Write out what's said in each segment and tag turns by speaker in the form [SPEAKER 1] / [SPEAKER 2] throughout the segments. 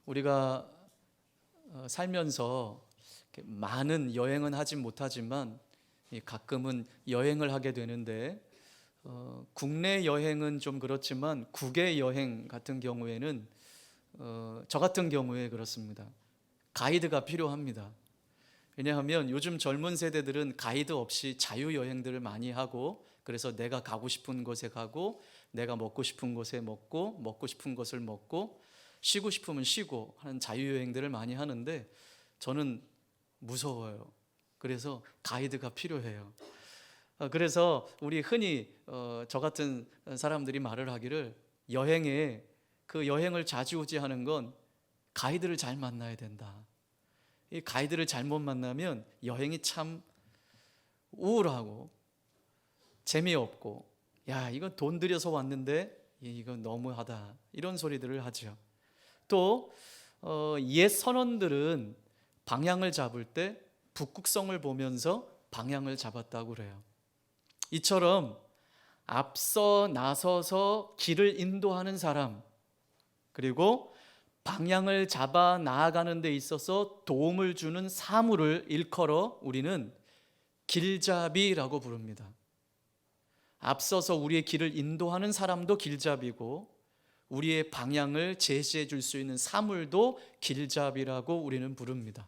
[SPEAKER 1] 우리가 살면서 많은 여행은 하진 못하지만 가끔은 여행을 하게 되는데 국내 여행은 좀 그렇지만 국외 여행 같은 경우에는 저 같은 경우에 그렇습니다. 가이드가 필요합니다. 왜냐하면 요즘 젊은 세대들은 가이드 없이 자유여행들을 많이 하고, 그래서 내가 가고 싶은 곳에 가고, 내가 먹고 싶은 곳에 먹고, 먹고 싶은 것을 먹고, 쉬고 싶으면 쉬고 하는 자유여행들을 많이 하는데 저는 무서워요. 그래서 가이드가 필요해요. 그래서 우리 흔히 저 같은 사람들이 말을 하기를, 여행에 그 여행을 좌지우지하는 건 가이드를 잘 만나야 된다. 이 가이드를 잘못 만나면 여행이 참 우울하고 재미없고, 야 이건 돈 들여서 왔는데 이건 너무하다, 이런 소리들을 하죠. 또 옛 선원들은 방향을 잡을 때 북극성을 보면서 방향을 잡았다고 그래요. 이처럼 앞서 나서서 길을 인도하는 사람, 그리고 방향을 잡아 나아가는 데 있어서 도움을 주는 사물을 일컬어 우리는 길잡이라고 부릅니다. 앞서서 우리의 길을 인도하는 사람도 길잡이고, 우리의 방향을 제시해 줄 수 있는 사물도 길잡이라고 우리는 부릅니다.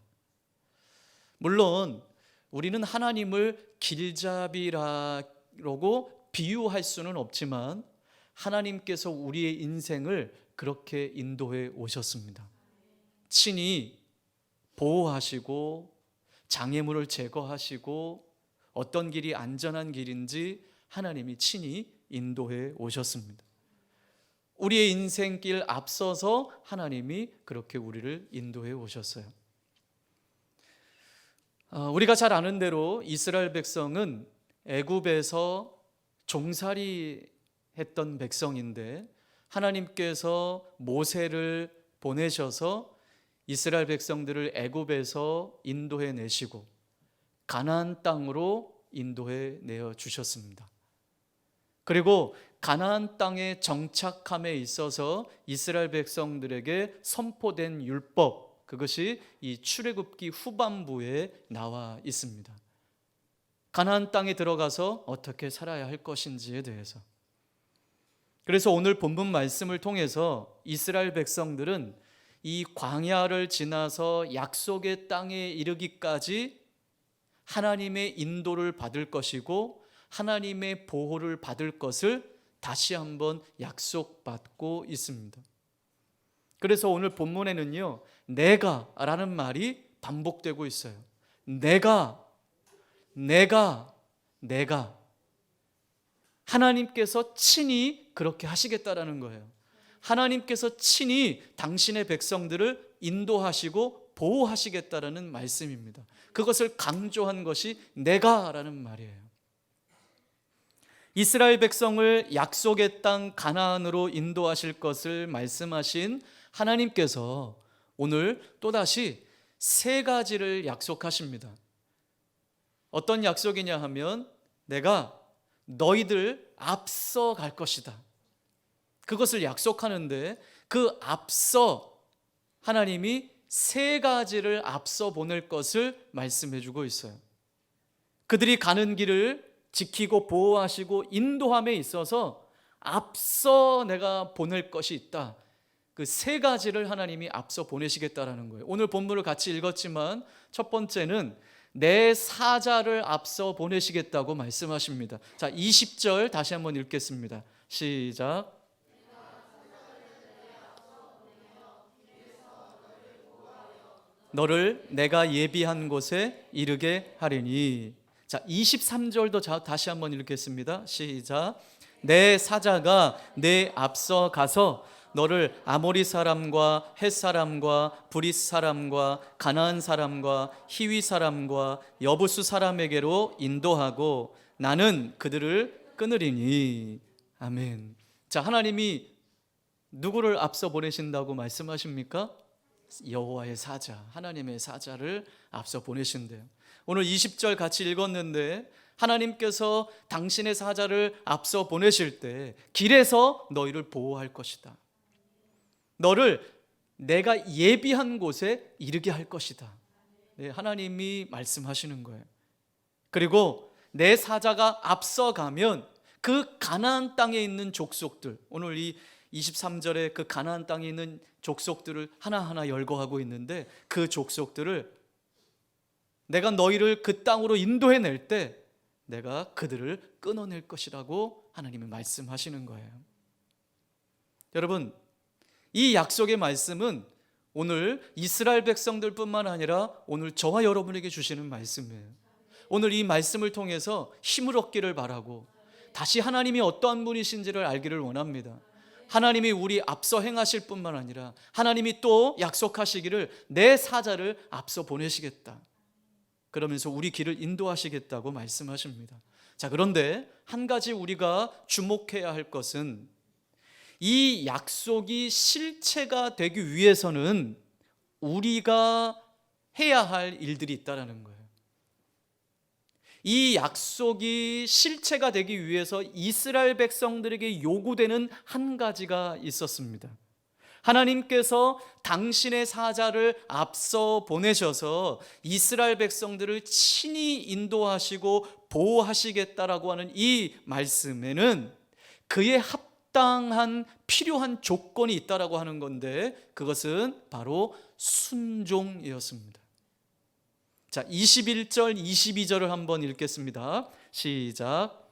[SPEAKER 1] 물론 우리는 하나님을 길잡이라고 비유할 수는 없지만 하나님께서 우리의 인생을 그렇게 인도해 오셨습니다. 친히 보호하시고 장애물을 제거하시고 어떤 길이 안전한 길인지 하나님이 친히 인도해 오셨습니다. 우리의 인생길 앞서서 하나님이 그렇게 우리를 인도해 오셨어요. 우리가 잘 아는 대로 이스라엘 백성은 애굽에서 종살이 했던 백성인데, 하나님께서 모세를 보내셔서 이스라엘 백성들을 애굽에서 인도해 내시고 가나안 땅으로 인도해 내어 주셨습니다. 그리고 가나안 땅에 정착함에 있어서 이스라엘 백성들에게 선포된 율법, 그것이 이 출애굽기 후반부에 나와 있습니다. 가나안 땅에 들어가서 어떻게 살아야 할 것인지에 대해서. 그래서 오늘 본문 말씀을 통해서 이스라엘 백성들은 이 광야를 지나서 약속의 땅에 이르기까지 하나님의 인도를 받을 것이고 하나님의 보호를 받을 것을 다시 한번 약속받고 있습니다. 그래서 오늘 본문에는요, 내가라는 말이 반복되고 있어요. 내가. 하나님께서 친히 그렇게 하시겠다라는 거예요. 하나님께서 친히 당신의 백성들을 인도하시고 보호하시겠다라는 말씀입니다. 그것을 강조한 것이 내가라는 말이에요. 이스라엘 백성을 약속의 땅 가나안으로 인도하실 것을 말씀하신 하나님께서 오늘 또다시 세 가지를 약속하십니다. 어떤 약속이냐 하면, 내가 너희들 앞서 갈 것이다. 그것을 약속하는데, 그 앞서 하나님이 세 가지를 앞서 보낼 것을 말씀해 주고 있어요. 그들이 가는 길을 지키고 보호하시고 인도함에 있어서 앞서 내가 보낼 것이 있다. 그 세 가지를 하나님이 앞서 보내시겠다라는 거예요. 오늘 본문을 같이 읽었지만 첫 번째는 내 사자를 앞서 보내시겠다고 말씀하십니다. 자, 20절 다시 한번 읽겠습니다. 시작. 너를 내가 예비한 곳에 이르게 하리니. 자, 23절도 다시 한번 읽겠습니다. 시작. 내 사자가 내 앞서 가서 너를 아모리 사람과 헷 사람과 브릿 사람과 가나안 사람과 히위 사람과 여부수 사람에게로 인도하고 나는 그들을 끊으리니. 아멘. 자, 하나님이 누구를 앞서 보내신다고 말씀하십니까? 여호와의 사자, 하나님의 사자를 앞서 보내신대요. 오늘 20절 같이 읽었는데, 하나님께서 당신의 사자를 앞서 보내실 때 길에서 너희를 보호할 것이다. 너를 내가 예비한 곳에 이르게 할 것이다. 네, 하나님이 말씀하시는 거예요. 그리고 내 사자가 앞서가면 그 가나안 땅에 있는 족속들, 오늘 이 23절에 그 가나안 땅에 있는 족속들을 하나하나 열거하고 있는데, 그 족속들을 내가 너희를 그 땅으로 인도해낼 때 내가 그들을 끊어낼 것이라고 하나님이 말씀하시는 거예요. 여러분, 이 약속의 말씀은 오늘 이스라엘 백성들뿐만 아니라 오늘 저와 여러분에게 주시는 말씀이에요. 오늘 이 말씀을 통해서 힘을 얻기를 바라고 다시 하나님이 어떠한 분이신지를 알기를 원합니다. 하나님이 우리 앞서 행하실 뿐만 아니라 하나님이 또 약속하시기를 내 사자를 앞서 보내시겠다, 그러면서 우리 길을 인도하시겠다고 말씀하십니다. 자, 그런데 한 가지 우리가 주목해야 할 것은 이 약속이 실체가 되기 위해서는 우리가 해야 할 일들이 있다는 거예요. 이 약속이 실체가 되기 위해서 이스라엘 백성들에게 요구되는 한 가지가 있었습니다. 하나님께서 당신의 사자를 앞서 보내셔서 이스라엘 백성들을 친히 인도하시고 보호하시겠다라고 하는 이 말씀에는 그의 합당한 필요한 조건이 있다라고 하는 건데, 그것은 바로 순종이었습니다. 자, 21절 22절을 한번 읽겠습니다. 시작.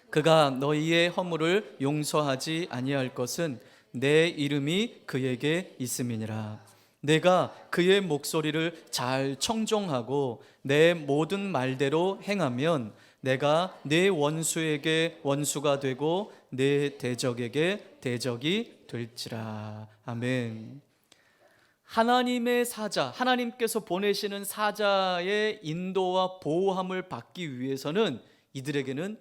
[SPEAKER 1] 그가 너희의 허물을 용서하지 아니할 것은 내 이름이 그에게 있음이니라. 내가 그의 목소리를 잘 청종하고 내 모든 말대로 행하면 내가 내 원수에게 원수가 되고 내 대적에게 대적이 될지라. 아멘. 하나님의 사자, 하나님께서 보내시는 사자의 인도와 보호함을 받기 위해서는 이들에게는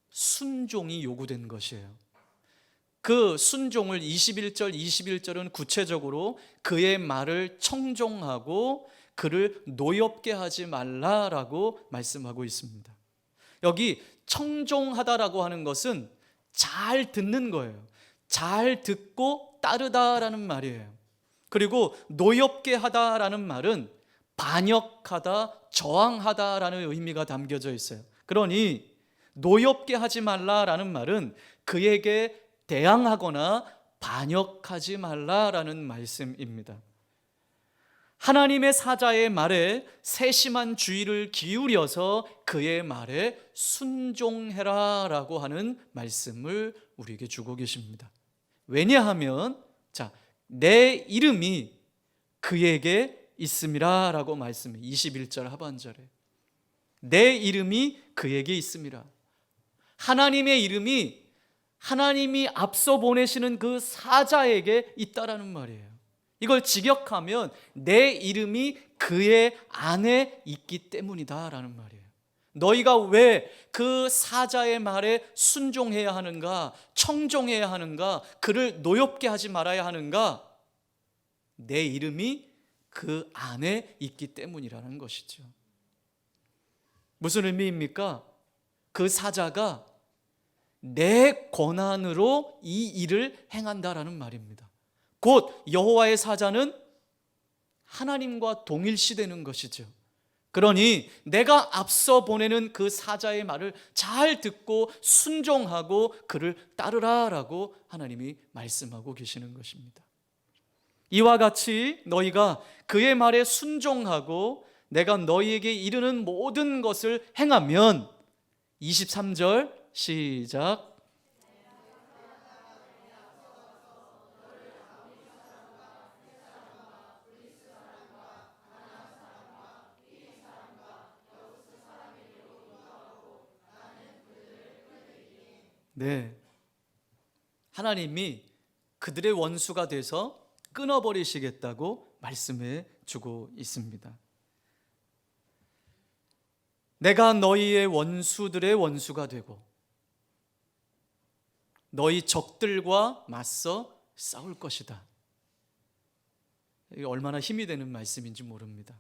[SPEAKER 1] 순종이 요구된 것이에요. 그 순종을 21절 21절은 구체적으로 그의 말을 청종하고 그를 노엽게 하지 말라라고 말씀하고 있습니다. 여기 청종하다라고 하는 것은 잘 듣는 거예요. 잘 듣고 따르다라는 말이에요. 그리고 노엽게 하다라는 말은 반역하다, 저항하다라는 의미가 담겨져 있어요. 그러니 노엽게 하지 말라라는 말은 그에게 대항하거나 반역하지 말라라는 말씀입니다. 하나님의 사자의 말에 세심한 주의를 기울여서 그의 말에 순종해라라고 하는 말씀을 우리에게 주고 계십니다. 왜냐하면 자, 내 이름이 그에게 있음이라라고 말씀해. 21절 하반절에 내 이름이 그에게 있음이라. 하나님의 이름이 하나님이 앞서 보내시는 그 사자에게 있다라는 말이에요. 이걸 직역하면 내 이름이 그의 안에 있기 때문이다라는 말이에요. 너희가 왜 그 사자의 말에 순종해야 하는가, 청종해야 하는가, 그를 노엽게 하지 말아야 하는가? 내 이름이 그 안에 있기 때문이라는 것이죠. 무슨 의미입니까? 그 사자가 내 권한으로 이 일을 행한다라는 말입니다. 곧 여호와의 사자는 하나님과 동일시되는 것이죠. 그러니 내가 앞서 보내는 그 사자의 말을 잘 듣고 순종하고 그를 따르라라고 하나님이 말씀하고 계시는 것입니다. 이와 같이 너희가 그의 말에 순종하고 내가 너희에게 이르는 모든 것을 행하면 23절 시작. 네, 하나님이 그들의 원수가 돼서 끊어버리시겠다고 말씀해 주고 있습니다. 내가 너희의 원수들의 원수가 되고 너희 적들과 맞서 싸울 것이다. 이게 얼마나 힘이 되는 말씀인지 모릅니다.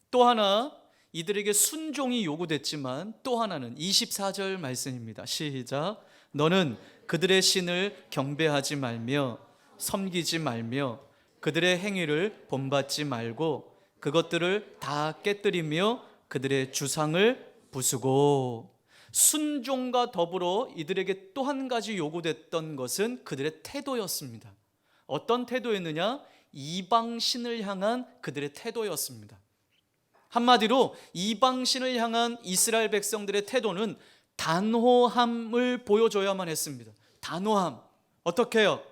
[SPEAKER 1] 또 하나 이들에게 순종이 요구됐지만 또 하나는 24절 말씀입니다. 시작. 너는 그들의 신을 경배하지 말며 섬기지 말며 그들의 행위를 본받지 말고 그것들을 다 깨뜨리며 그들의 주상을 부수고. 순종과 더불어 이들에게 또 한 가지 요구됐던 것은 그들의 태도였습니다. 어떤 태도였느냐? 이방신을 향한 그들의 태도였습니다. 한마디로 이방신을 향한 이스라엘 백성들의 태도는 단호함을 보여줘야만 했습니다. 단호함. 어떻게 해요?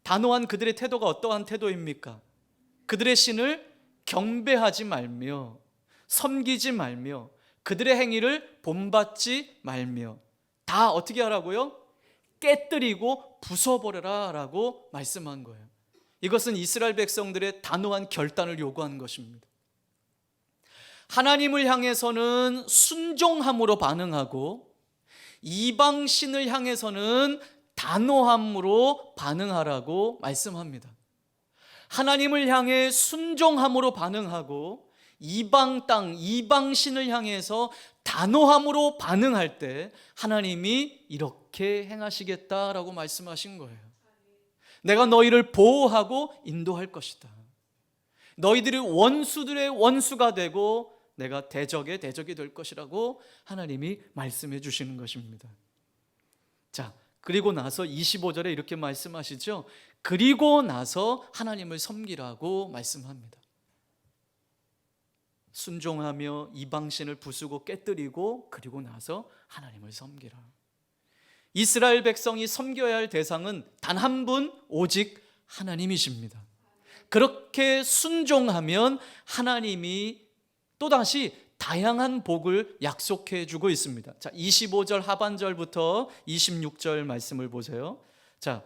[SPEAKER 1] 단호한 그들의 태도가 어떠한 태도입니까? 그들의 신을 경배하지 말며 섬기지 말며 그들의 행위를 본받지 말며 다 어떻게 하라고요? 깨뜨리고 부숴버려라 라고 말씀한 거예요. 이것은 이스라엘 백성들의 단호한 결단을 요구한 것입니다. 하나님을 향해서는 순종함으로 반응하고 이방신을 향해서는 단호함으로 반응하라고 말씀합니다. 하나님을 향해 순종함으로 반응하고 이방 땅, 이방신을 향해서 단호함으로 반응할 때 하나님이 이렇게 행하시겠다라고 말씀하신 거예요. 내가 너희를 보호하고 인도할 것이다. 너희들이 원수들의 원수가 되고 내가 대적의 대적이 될 것이라고 하나님이 말씀해 주시는 것입니다. 자, 그리고 나서 25절에 이렇게 말씀하시죠. 그리고 나서 하나님을 섬기라고 말씀합니다. 순종하며 이방신을 부수고 깨뜨리고 그리고 나서 하나님을 섬기라. 이스라엘 백성이 섬겨야 할 대상은 단 한 분, 오직 하나님이십니다. 그렇게 순종하면 하나님이 또다시 다양한 복을 약속해 주고 있습니다. 자, 25절 하반절부터 26절 말씀을 보세요. 자,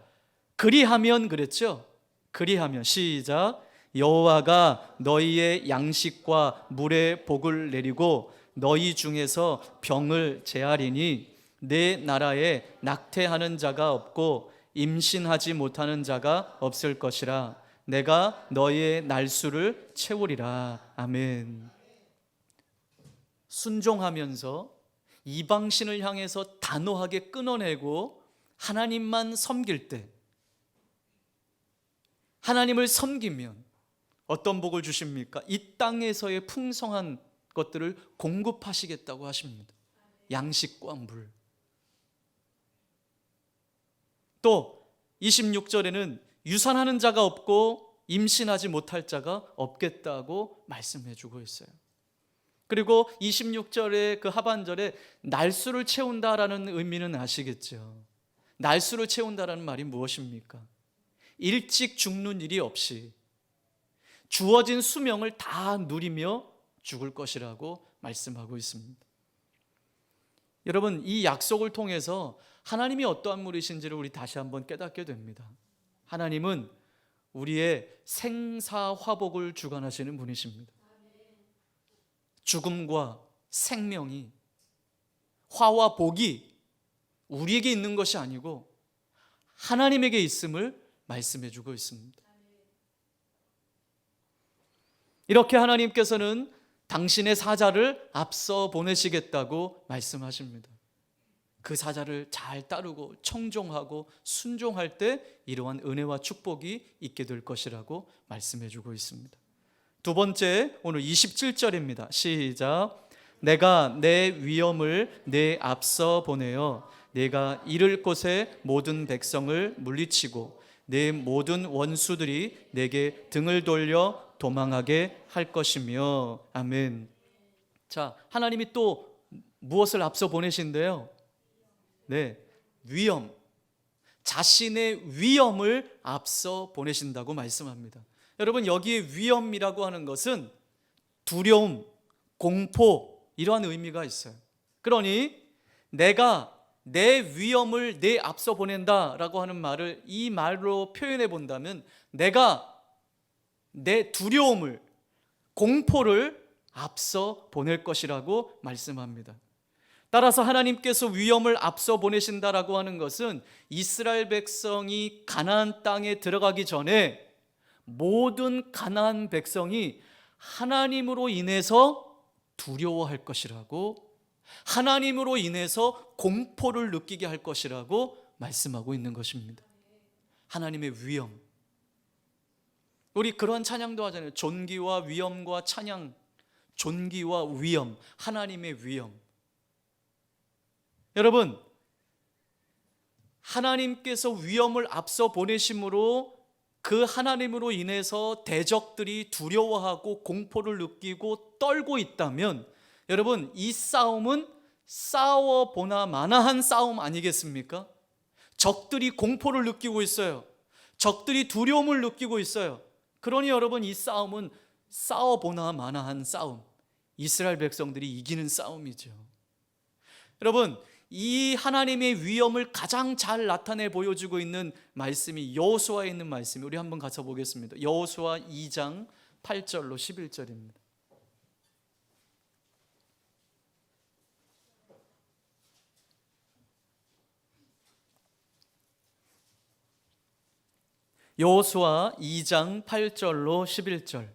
[SPEAKER 1] 그리하면 그랬죠? 그리하면 시작. 여호와가 너희의 양식과 물의 복을 내리고 너희 중에서 병을 제하리니 내 나라에 낙태하는 자가 없고 임신하지 못하는 자가 없을 것이라. 내가 너희의 날수를 채우리라. 아멘. 순종하면서 이방신을 향해서 단호하게 끊어내고 하나님만 섬길 때, 하나님을 섬기면 어떤 복을 주십니까? 이 땅에서의 풍성한 것들을 공급하시겠다고 하십니다. 양식과 물. 또 26절에는 유산하는 자가 없고 임신하지 못할 자가 없겠다고 말씀해 주고 있어요. 그리고 26절의 그 하반절에 날수를 채운다라는 의미는 아시겠죠? 날수를 채운다라는 말이 무엇입니까? 일찍 죽는 일이 없이 주어진 수명을 다 누리며 죽을 것이라고 말씀하고 있습니다. 여러분, 이 약속을 통해서 하나님이 어떠한 분이신지를 우리 다시 한번 깨닫게 됩니다. 하나님은 우리의 생사화복을 주관하시는 분이십니다. 죽음과 생명이, 화와 복이 우리에게 있는 것이 아니고 하나님에게 있음을 말씀해 주고 있습니다. 이렇게 하나님께서는 당신의 사자를 앞서 보내시겠다고 말씀하십니다. 그 사자를 잘 따르고 청종하고 순종할 때 이러한 은혜와 축복이 있게 될 것이라고 말씀해 주고 있습니다. 두 번째, 오늘 27절입니다. 시작. 내가 내 위엄을 내 앞서 보내어 내가 이를 곳에 모든 백성을 물리치고 내 모든 원수들이 내게 등을 돌려 도망하게 할 것이며. 아멘. 자, 하나님이 또 무엇을 앞서 보내신대요? 네, 위엄. 자신의 위엄을 앞서 보내신다고 말씀합니다. 여러분, 여기에 위엄이라고 하는 것은 두려움, 공포, 이러한 의미가 있어요. 그러니 내가 내 위엄을 내 앞서 보낸다라고 하는 말을 이 말로 표현해 본다면 내가 내 두려움을, 공포를 앞서 보낼 것이라고 말씀합니다. 따라서 하나님께서 위엄을 앞서 보내신다라고 하는 것은 이스라엘 백성이 가나안 땅에 들어가기 전에 모든 가나안 백성이 하나님으로 인해서 두려워할 것이라고, 하나님으로 인해서 공포를 느끼게 할 것이라고 말씀하고 있는 것입니다. 하나님의 위엄. 우리 그러한 찬양도 하잖아요. 존귀와 위엄과 찬양, 존귀와 위엄, 하나님의 위엄. 여러분, 하나님께서 위엄을 앞서 보내심으로 그 하나님으로 인해서 대적들이 두려워하고 공포를 느끼고 떨고 있다면, 여러분, 이 싸움은 싸워보나 마나한 싸움 아니겠습니까? 적들이 공포를 느끼고 있어요. 적들이 두려움을 느끼고 있어요. 그러니 여러분, 이 싸움은 싸워보나 마나한 싸움, 이스라엘 백성들이 이기는 싸움이죠. 여러분, 이 하나님의 위엄을 가장 잘 나타내 보여주고 있는 말씀이 여호수아에 있는 말씀이, 우리 한번 가서 보겠습니다. 여호수아 2장 8절로 11절입니다. 여호수아 2장 8절로 11절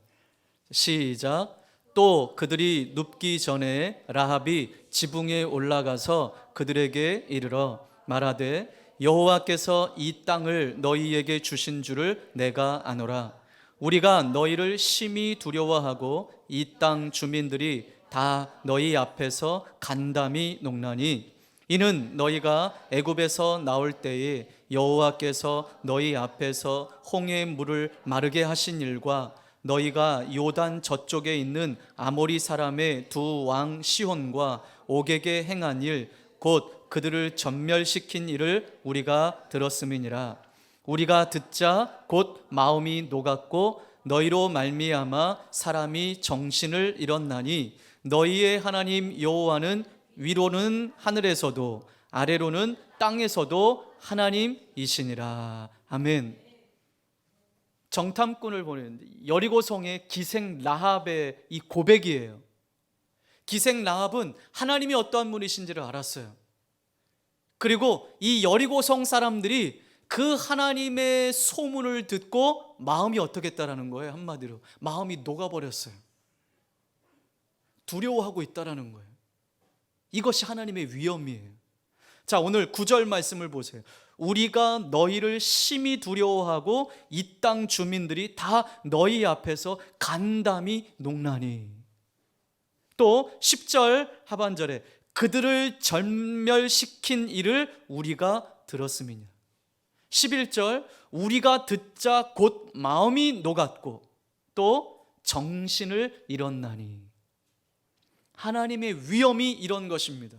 [SPEAKER 1] 시작. 또 그들이 눕기 전에 라합이 지붕에 올라가서 그들에게 이르러 말하되 여호와께서 이 땅을 너희에게 주신 줄을 내가 아노라. 우리가 너희를 심히 두려워하고 이 땅 주민들이 다 너희 앞에서 간담이 녹나니 이는 너희가 애굽에서 나올 때에 여호와께서 너희 앞에서 홍해의 물을 마르게 하신 일과 너희가 요단 저쪽에 있는 아모리 사람의 두 왕 시혼과 옥에게 행한 일, 곧 그들을 전멸시킨 일을 우리가 들었음이니라. 우리가 듣자 곧 마음이 녹았고 너희로 말미암아 사람이 정신을 잃었나니 너희의 하나님 여호와는 위로는 하늘에서도 아래로는 땅에서도 하나님이시니라. 아멘. 정탐꾼을 보내는데 여리고성의 기생 라합의 이 고백이에요. 기생 라합은 하나님이 어떠한 분이신지를 알았어요. 그리고 이 여리고성 사람들이 그 하나님의 소문을 듣고 마음이 어떻겠다라는 거예요. 한마디로 마음이 녹아버렸어요. 두려워하고 있다라는 거예요. 이것이 하나님의 위엄이에요. 자, 오늘 9절 말씀을 보세요. 우리가 너희를 심히 두려워하고 이 땅 주민들이 다 너희 앞에서 간담이 녹나니. 또 10절 하반절에 그들을 전멸시킨 일을 우리가 들었음이냐. 11절 우리가 듣자 곧 마음이 녹았고 또 정신을 잃었나니. 하나님의 위엄이 이런 것입니다.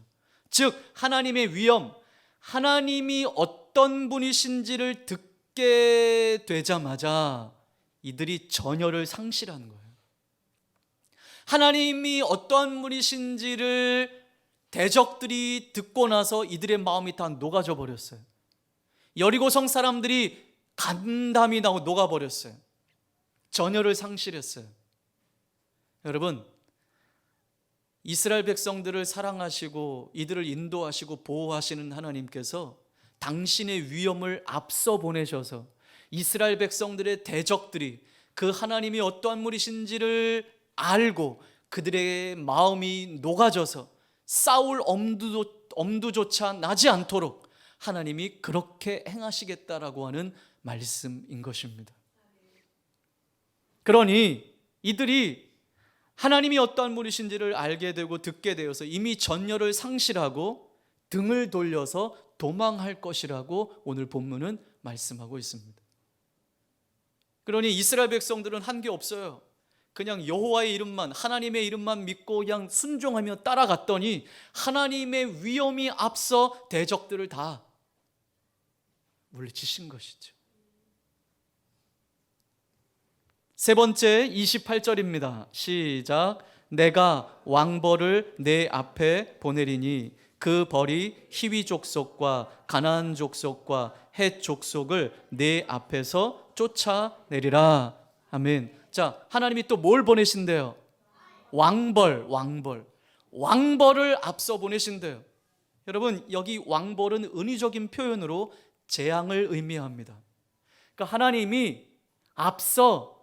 [SPEAKER 1] 즉 하나님의 위엄, 하나님이 어떤 분이신지를 듣게 되자마자 이들이 전열을 상실하는 거예요. 하나님이 어떠한 분이신지를 대적들이 듣고 나서 이들의 마음이 다 녹아져 버렸어요. 여리고성 사람들이 간담이 나고 녹아버렸어요. 전열을 상실했어요. 여러분, 이스라엘 백성들을 사랑하시고 이들을 인도하시고 보호하시는 하나님께서 당신의 위엄을 앞서 보내셔서 이스라엘 백성들의 대적들이 그 하나님이 어떠한 분이신지를 알고 그들의 마음이 녹아져서 싸울 엄두조차 나지 않도록 하나님이 그렇게 행하시겠다라고 하는 말씀인 것입니다. 그러니 이들이 하나님이 어떠한 분이신지를 알게 되고 듣게 되어서 이미 전열을 상실하고 등을 돌려서 도망할 것이라고 오늘 본문은 말씀하고 있습니다. 그러니 이스라엘 백성들은 한 게 없어요. 그냥 여호와의 이름만, 하나님의 이름만 믿고 그냥 순종하며 따라갔더니 하나님의 위엄이 앞서 대적들을 다 물리치신 것이죠. 세 번째 28절입니다. 시작. 내가 왕벌을 내 앞에 보내리니 그 벌이 히위 족속과 가나안 족속과 헷 족속을 내 앞에서 쫓아내리라. 아멘. 자, 하나님이 또 뭘 보내신대요? 왕벌을 앞서 보내신대요. 여러분, 여기 왕벌은 은유적인 표현으로 재앙을 의미합니다. 그러니까 하나님이 앞서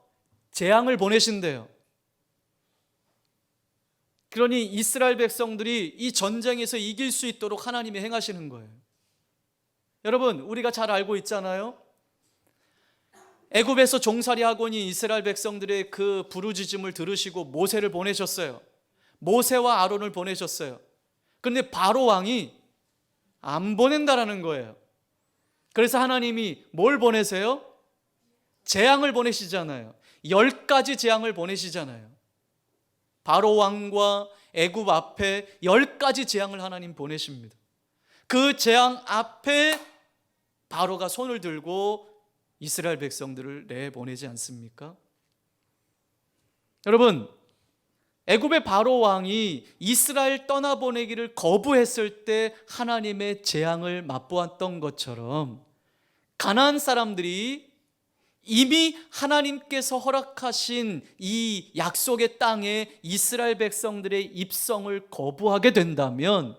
[SPEAKER 1] 재앙을 보내신대요. 그러니 이스라엘 백성들이 이 전쟁에서 이길 수 있도록 하나님이 행하시는 거예요. 여러분, 우리가 잘 알고 있잖아요. 애굽에서 종살이하고 있는 이스라엘 백성들의 그 부르짖음을 들으시고 모세를 보내셨어요. 모세와 아론을 보내셨어요. 그런데 바로 왕이 안 보낸다라는 거예요. 그래서 하나님이 뭘 보내세요? 재앙을 보내시잖아요. 10가지 재앙을 보내시잖아요. 바로 왕과 애굽 앞에 10가지 재앙을 하나님 보내십니다. 그 재앙 앞에 바로가 손을 들고 이스라엘 백성들을 내보내지 않습니까? 여러분, 애굽의 바로 왕이 이스라엘 떠나보내기를 거부했을 때 하나님의 재앙을 맛보았던 것처럼 가나안 사람들이 이미 하나님께서 허락하신 이 약속의 땅에 이스라엘 백성들의 입성을 거부하게 된다면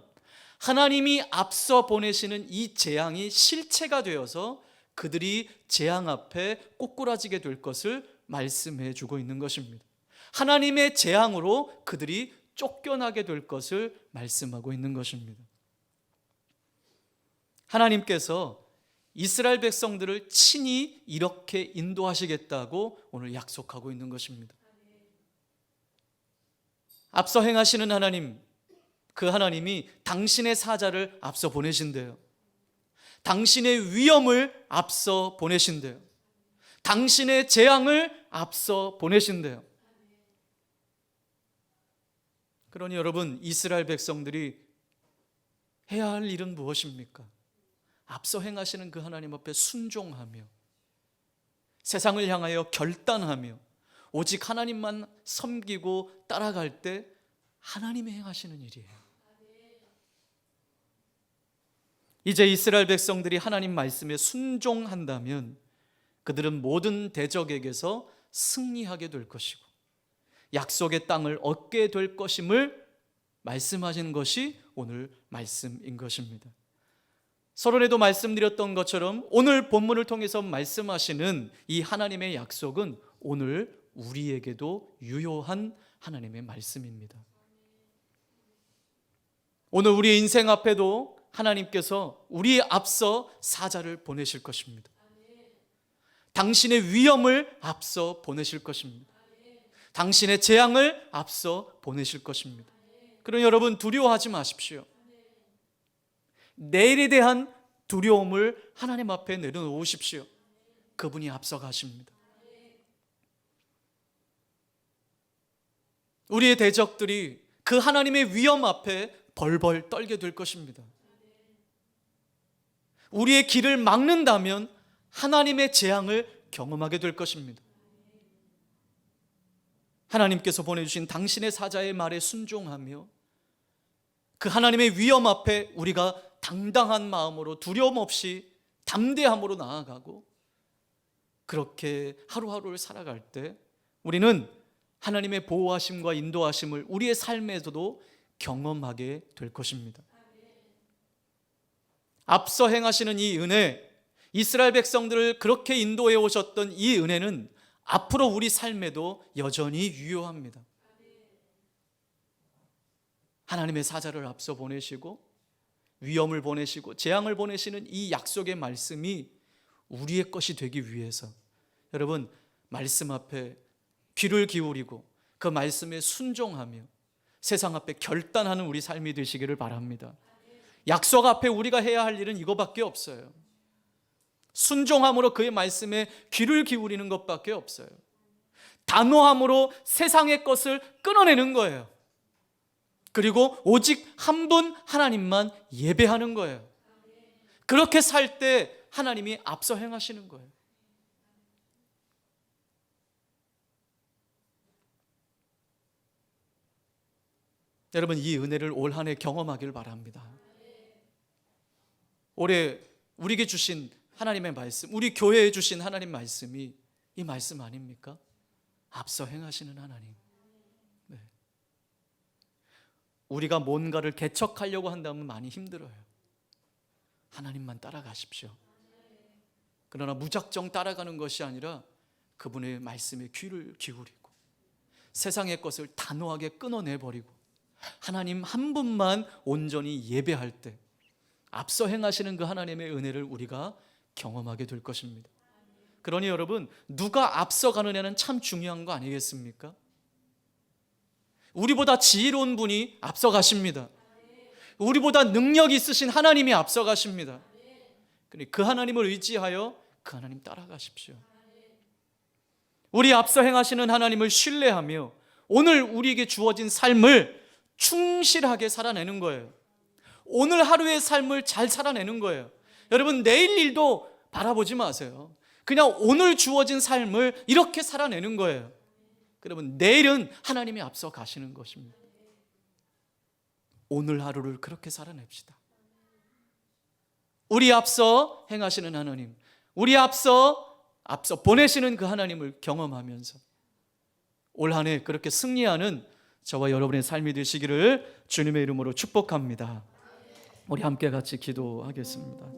[SPEAKER 1] 하나님이 앞서 보내시는 이 재앙이 실체가 되어서 그들이 재앙 앞에 꼬꾸라지게 될 것을 말씀해 주고 있는 것입니다. 하나님의 재앙으로 그들이 쫓겨나게 될 것을 말씀하고 있는 것입니다. 하나님께서 이스라엘 백성들을 친히 이렇게 인도하시겠다고 오늘 약속하고 있는 것입니다. 앞서 행하시는 하나님, 그 하나님이 당신의 사자를 앞서 보내신대요. 당신의 위험을 앞서 보내신대요. 당신의 재앙을 앞서 보내신대요. 그러니 여러분, 이스라엘 백성들이 해야 할 일은 무엇입니까? 앞서 행하시는 그 하나님 앞에 순종하며 세상을 향하여 결단하며 오직 하나님만 섬기고 따라갈 때 하나님이 행하시는 일이에요. 이제 이스라엘 백성들이 하나님 말씀에 순종한다면 그들은 모든 대적에게서 승리하게 될 것이고 약속의 땅을 얻게 될 것임을 말씀하시는 것이 오늘 말씀인 것입니다. 서론에도 말씀드렸던 것처럼 오늘 본문을 통해서 말씀하시는 이 하나님의 약속은 오늘 우리에게도 유효한 하나님의 말씀입니다. 오늘 우리의 인생 앞에도 하나님께서 우리 앞서 사자를 보내실 것입니다. 당신의 위험을 앞서 보내실 것입니다. 당신의 재앙을 앞서 보내실 것입니다. 그러니 여러분, 두려워하지 마십시오. 내일에 대한 두려움을 하나님 앞에 내려놓으십시오. 그분이 앞서 가십니다. 우리의 대적들이 그 하나님의 위험 앞에 벌벌 떨게 될 것입니다. 우리의 길을 막는다면 하나님의 재앙을 경험하게 될 것입니다. 하나님께서 보내주신 당신의 사자의 말에 순종하며 그 하나님의 위험 앞에 우리가 당당한 마음으로 두려움 없이 담대함으로 나아가고 그렇게 하루하루를 살아갈 때 우리는 하나님의 보호하심과 인도하심을 우리의 삶에서도 경험하게 될 것입니다. 앞서 행하시는 이 은혜, 이스라엘 백성들을 그렇게 인도해 오셨던 이 은혜는 앞으로 우리 삶에도 여전히 유효합니다. 하나님의 사자를 앞서 보내시고 위험을 보내시고 재앙을 보내시는 이 약속의 말씀이 우리의 것이 되기 위해서 여러분, 말씀 앞에 귀를 기울이고 그 말씀에 순종하며 세상 앞에 결단하는 우리 삶이 되시기를 바랍니다. 약속 앞에 우리가 해야 할 일은 이거밖에 없어요. 순종함으로 그의 말씀에 귀를 기울이는 것밖에 없어요. 단호함으로 세상의 것을 끊어내는 거예요. 그리고 오직 한 분 하나님만 예배하는 거예요. 그렇게 살 때 하나님이 앞서 행하시는 거예요. 여러분, 이 은혜를 올 한 해 경험하길 바랍니다. 올해 우리에게 주신 하나님의 말씀, 우리 교회에 주신 하나님 말씀이 이 말씀 아닙니까? 앞서 행하시는 하나님. 네. 우리가 뭔가를 개척하려고 한다면 많이 힘들어요. 하나님만 따라가십시오. 그러나 무작정 따라가는 것이 아니라 그분의 말씀에 귀를 기울이고 세상의 것을 단호하게 끊어내버리고 하나님 한 분만 온전히 예배할 때 앞서 행하시는 그 하나님의 은혜를 우리가 경험하게 될 것입니다. 그러니 여러분, 누가 앞서가느냐는 참 중요한 거 아니겠습니까? 우리보다 지혜로운 분이 앞서가십니다. 우리보다 능력 있으신 하나님이 앞서가십니다. 그 하나님을 의지하여 그 하나님 따라가십시오. 우리 앞서 행하시는 하나님을 신뢰하며 오늘 우리에게 주어진 삶을 충실하게 살아내는 거예요. 오늘 하루의 삶을 잘 살아내는 거예요. 여러분, 내일 일도 바라보지 마세요. 그냥 오늘 주어진 삶을 이렇게 살아내는 거예요. 여러분, 내일은 하나님이 앞서 가시는 것입니다. 오늘 하루를 그렇게 살아냅시다. 우리 앞서 행하시는 하나님, 우리 앞서 보내시는 그 하나님을 경험하면서 올 한 해 그렇게 승리하는 저와 여러분의 삶이 되시기를 주님의 이름으로 축복합니다. 우리 함께 같이 기도하겠습니다.